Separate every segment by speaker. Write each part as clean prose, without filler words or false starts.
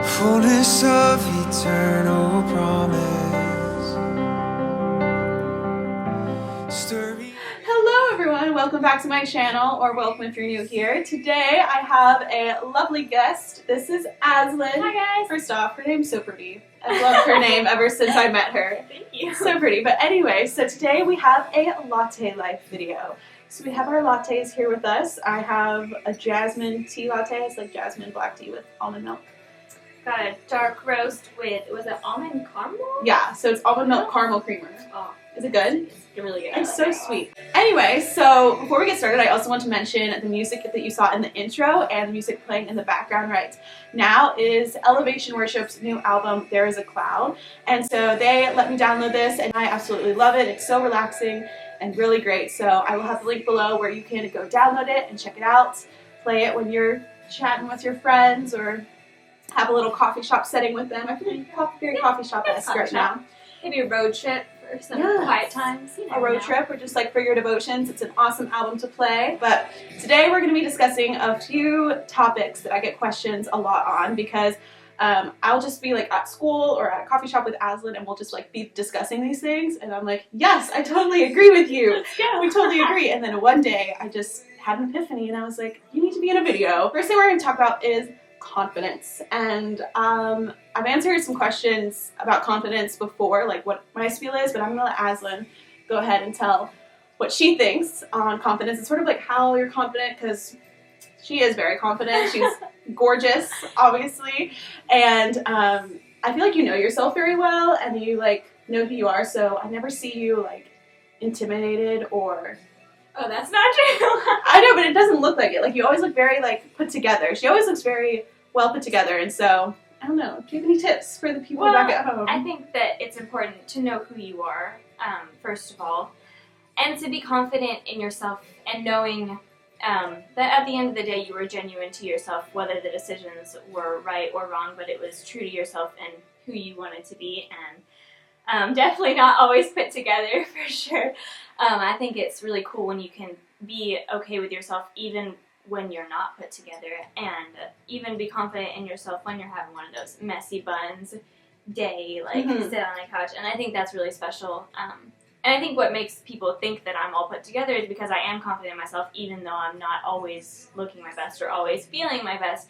Speaker 1: fullness of eternal promise.
Speaker 2: Hello everyone, welcome back to my channel, or welcome if you're new here. Today I have a lovely guest. This is Aslynn.
Speaker 3: Hi guys!
Speaker 2: First off, her name's so pretty. I've loved her name ever since I met her.
Speaker 3: Thank you.
Speaker 2: So pretty. But anyway, so today we have a latte life video. So we have our lattes here with us. I have a jasmine tea latte. It's like jasmine black tea with almond milk.
Speaker 3: Got a dark roast with, was it almond caramel?
Speaker 2: Yeah, so it's almond milk caramel creamer.
Speaker 3: Oh,
Speaker 2: is it good?
Speaker 3: it's really good.
Speaker 2: It's so sweet. Anyway, so before we get started, I also want to mention the music that you saw in the intro and the music playing in the background right now is Elevation Worship's new album, There Is a Cloud. And so they let me download this and I absolutely love it. It's so relaxing and really great. So I will have the link below where you can go download it and check it out. Play it when you're chatting with your friends or have a little coffee shop setting with them. I feel like very coffee shop-esque right now.
Speaker 3: Maybe a road trip or some quiet times.
Speaker 2: A road trip or just like for your devotions. It's an awesome album to play. But today we're going to be discussing a few topics that I get questions a lot on because I'll just be like at school or at a coffee shop with Aslynn and we'll just like be discussing these things and I'm like, yes, I totally agree with you.
Speaker 3: Let's go.
Speaker 2: We totally agree. And then one day I just had an epiphany and I was like, you need to be in a video. First thing we're going to talk about is confidence. And I've answered some questions about confidence before, like what my spiel is, but I'm going to let Aslynn go ahead and tell what she thinks on confidence. It's sort of like how you're confident because she is very confident. She's gorgeous, obviously. And I feel like you know yourself very well and you like know who you are. So I never see you like intimidated or...
Speaker 3: Oh, that's not true.
Speaker 2: I know, but it doesn't look like it. Like, you always look very, like, put together. She always looks very well put together, and so, I don't know. Do you have any tips for the people back at home?
Speaker 3: I think that it's important to know who you are, first of all, and to be confident in yourself and knowing that at the end of the day you were genuine to yourself, whether the decisions were right or wrong, but it was true to yourself and who you wanted to be, and definitely not always put together, for sure. I think it's really cool when you can be okay with yourself even when you're not put together and even be confident in yourself when you're having one of those messy buns day, like sit on a couch. And I think that's really special. And I think what makes people think that I'm all put together is because I am confident in myself even though I'm not always looking my best or always feeling my best.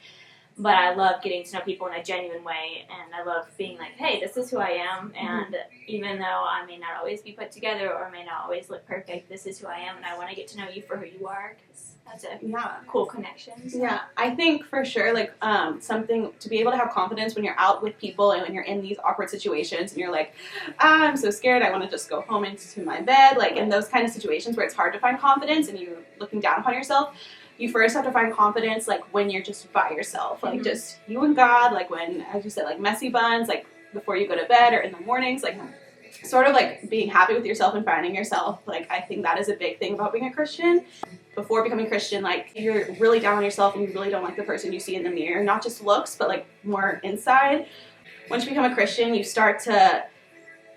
Speaker 3: But I love getting to know people in a genuine way, and I love being like, hey, this is who I am, and even though I may not always be put together or may not always look perfect, this is who I am, and I want to get to know you for who you are, because that's a cool connection. So.
Speaker 2: Yeah, I think for sure, like, something to be able to have confidence when you're out with people and when you're in these awkward situations, and you're like, I'm so scared, I want to just go home into my bed, like, in those kind of situations where it's hard to find confidence, and you're looking down upon yourself. You first have to find confidence, like, when you're just by yourself, like, just you and God, like, when, as you said, like, messy buns, like, before you go to bed or in the mornings, like, sort of, like, being happy with yourself and finding yourself, like, I think that is a big thing about being a Christian. Before becoming a Christian, like, you're really down on yourself and you really don't like the person you see in the mirror, not just looks, but, like, more inside. Once you become a Christian, you start to,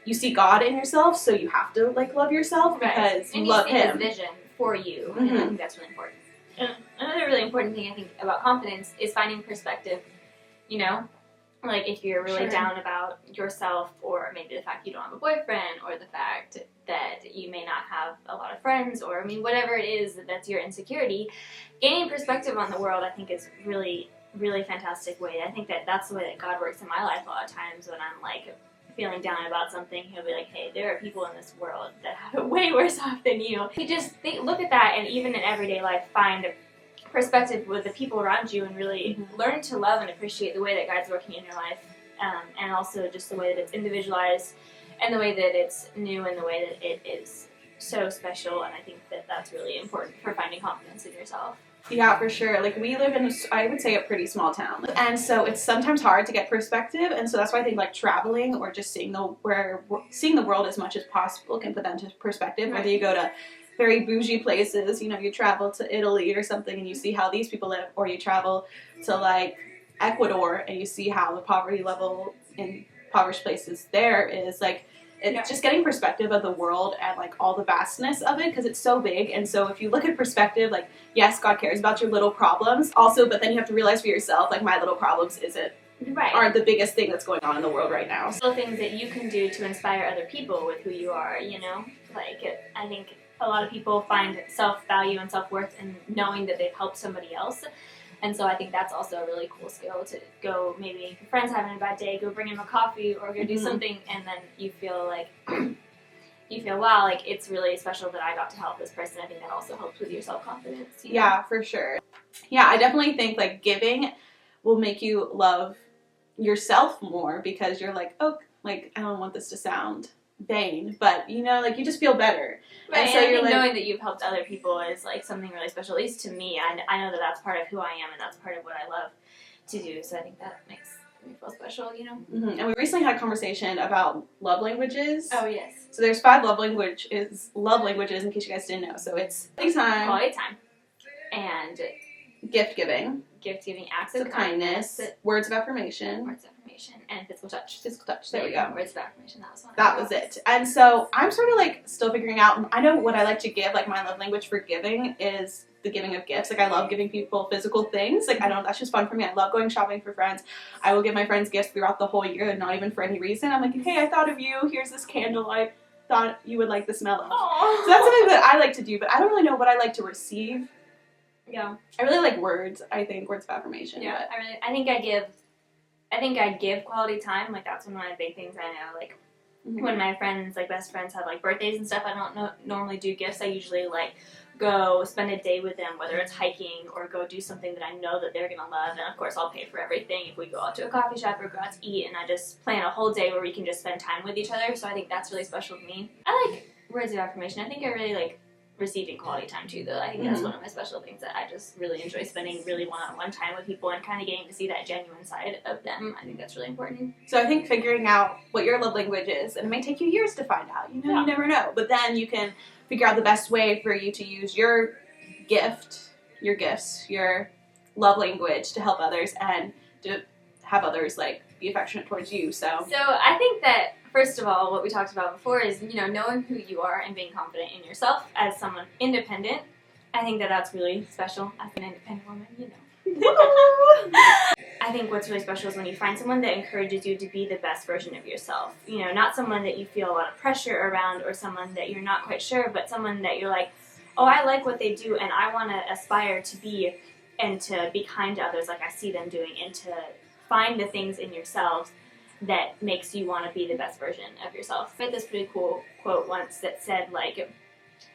Speaker 2: you see God in yourself, so you have to, like, love yourself because you love Him.
Speaker 3: And you see His vision for you, and I think that's really important. Another really important thing I think about confidence is finding perspective, you know? Like if you're really down about yourself or maybe the fact you don't have a boyfriend or the fact that you may not have a lot of friends or, I mean, whatever it is that's your insecurity, gaining perspective on the world I think is really, really fantastic way. I think that that's the way that God works in my life a lot of times when I'm like feeling down about something. He'll be like, hey, there are people in this world that have it way worse off than you. You just look at that and even in everyday life find perspective with the people around you and really learn to love and appreciate the way that God's working in your life and also just the way that it's individualized and the way that it's new and the way that it is so special, and I think that that's really important for finding confidence in yourself.
Speaker 2: Yeah, for sure. Like, we live in, I would say, a pretty small town. And so it's sometimes hard to get perspective. And so that's why I think, like, traveling or just seeing the world as much as possible can put that into perspective. Whether you go to very bougie places, you know, you travel to Italy or something and you see how these people live, or you travel to, like, Ecuador and you see how the poverty level in impoverished places there is, like, it's just getting perspective of the world and, like, all the vastness of it, because it's so big. And so if you look at perspective, like, yes, God cares about your little problems also, but then you have to realize for yourself, like, my little problems isn't
Speaker 3: Right.
Speaker 2: are the biggest thing that's going on in the world right now.
Speaker 3: Little things that you can do to inspire other people with who you are, you know? I think a lot of people find self-value and self-worth in knowing that they've helped somebody else. And so I think that's also a really cool skill to go, maybe if your friend's having a bad day, go bring him a coffee or go do something, and then you feel like, wow, like it's really special that I got to help this person. I think that also helps with your self-confidence. You know?
Speaker 2: Yeah, for sure. Yeah, I definitely think like giving will make you love yourself more because you're like, oh, like I don't want this to sound vain, but you know, like you just feel better.
Speaker 3: Right,
Speaker 2: and so
Speaker 3: and I
Speaker 2: you're
Speaker 3: think
Speaker 2: like,
Speaker 3: knowing that you've helped other people is like something really special, at least to me. I know that that's part of who I am and that's part of what I love to do, so I think that makes me feel special, you know?
Speaker 2: And we recently had a conversation about love languages.
Speaker 3: Oh, yes.
Speaker 2: So there's 5 love languages in case you guys didn't know. So it's
Speaker 3: Quality time. And
Speaker 2: gift giving,
Speaker 3: acts
Speaker 2: of kindness, words of affirmation,
Speaker 3: and physical touch.
Speaker 2: There we go.
Speaker 3: Words of affirmation, that was one.
Speaker 2: That was it. And so I'm sort of like still figuring out, I know what I like to give, like my love language for giving is the giving of gifts. Like I love giving people physical things. Like that's just fun for me. I love going shopping for friends. I will give my friends gifts throughout the whole year and not even for any reason. I'm like, hey, I thought of you. Here's this candle I thought you would like the smell of.
Speaker 3: Aww.
Speaker 2: So that's something that I like to do, but I don't really know what I like to receive.
Speaker 3: Yeah.
Speaker 2: I really like words, words of affirmation.
Speaker 3: Yeah,
Speaker 2: But
Speaker 3: I think I give quality time. Like that's one of my big things I know. Like when my friends, like best friends, have like birthdays and stuff, I don't normally do gifts. I usually like go spend a day with them, whether it's hiking or go do something that I know that they're gonna love. And of course, I'll pay for everything if we go out to a coffee shop or go out to eat. And I just plan a whole day where we can just spend time with each other. So I think that's really special to me. I like words of affirmation. I think I really like receiving quality time too, though. I think that's one of my special things that I just really enjoy, spending really one-on-one time with people and kind of getting to see that genuine side of them. I think that's really important.
Speaker 2: So I think figuring out what your love language is, and it may take you years to find out, you know, you never know, but then you can figure out the best way for you to use your gifts, your love language to help others and to have others like be affectionate towards you. So
Speaker 3: I think that first of all, what we talked about before is, you know, knowing who you are and being confident in yourself as someone independent. I think that that's really special as an independent woman, you know. I think what's really special is when you find someone that encourages you to be the best version of yourself. You know, not someone that you feel a lot of pressure around or someone that you're not quite sure, but someone that you're like, oh, I like what they do and I want to aspire to be and to be kind to others like I see them doing and to find the things in yourselves that makes you want to be the best version of yourself. I read this pretty cool quote once that said, like,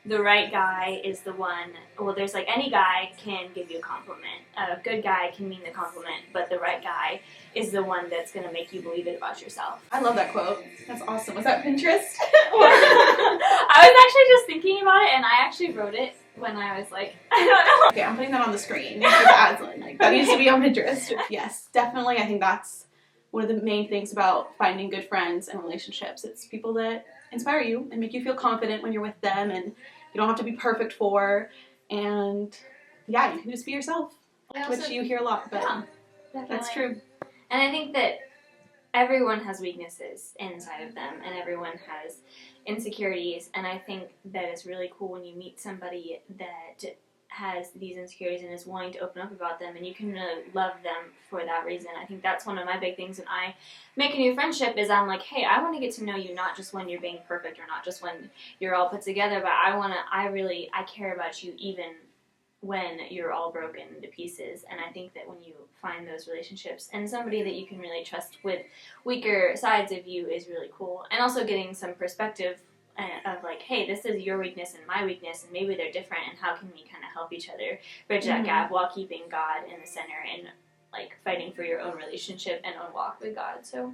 Speaker 3: the right guy is the one, well, there's like any guy can give you a compliment. A good guy can mean the compliment, but the right guy is the one that's going to make you believe it about yourself.
Speaker 2: I love that quote. That's awesome. Was that Pinterest?
Speaker 3: I was actually just thinking about it, and I actually wrote it when I was like, I don't know.
Speaker 2: Okay, I'm putting that on the screen for Aslynn. Like, that needs to be on Pinterest. Yes, definitely. I think that's one of the main things about finding good friends and relationships. It's people that inspire you and make you feel confident when you're with them, and you don't have to be perfect for, and yeah, you can just be yourself, which you hear a lot, but that's true.
Speaker 3: And I think that everyone has weaknesses inside of them, and everyone has insecurities, and I think that it's really cool when you meet somebody that has these insecurities and is willing to open up about them, and you can really love them for that reason. I think that's one of my big things when I make a new friendship is I'm like, hey, I want to get to know you not just when you're being perfect or not just when you're all put together, but I care about you even when you're all broken to pieces. And I think that when you find those relationships and somebody that you can really trust with weaker sides of you is really cool. And also getting some perspective of like, hey, this is your weakness and my weakness, and maybe they're different, and how can we kind of help each other bridge that gap while keeping God in the center and like fighting for your own relationship and own walk with God. So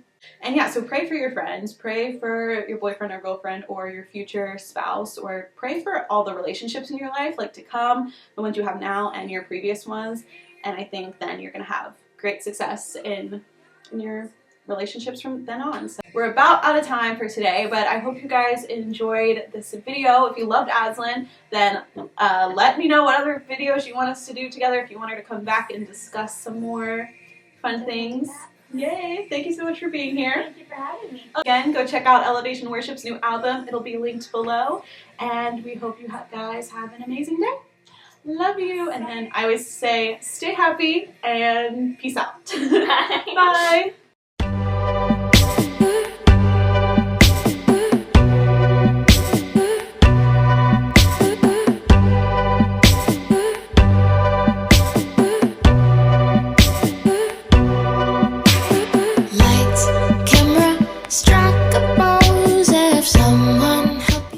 Speaker 2: pray for your friends, pray for your boyfriend or girlfriend or your future spouse, or pray for all the relationships in your life, like to come, the ones you have now and your previous ones, and I think then you're going to have great success in your relationships from then on. So we're about out of time for today, but I hope you guys enjoyed this video. If you loved Aslynn, then let me know what other videos you want us to do together, if you want her to come back and discuss some more fun things. Yay! Thank you so much for being here.
Speaker 3: Thank you for having me.
Speaker 2: Again, go check out Elevation Worship's new album. It'll be linked below, and we hope you guys have an amazing day. love you. And then I always say, stay happy and peace out.
Speaker 3: Bye.
Speaker 2: Bye.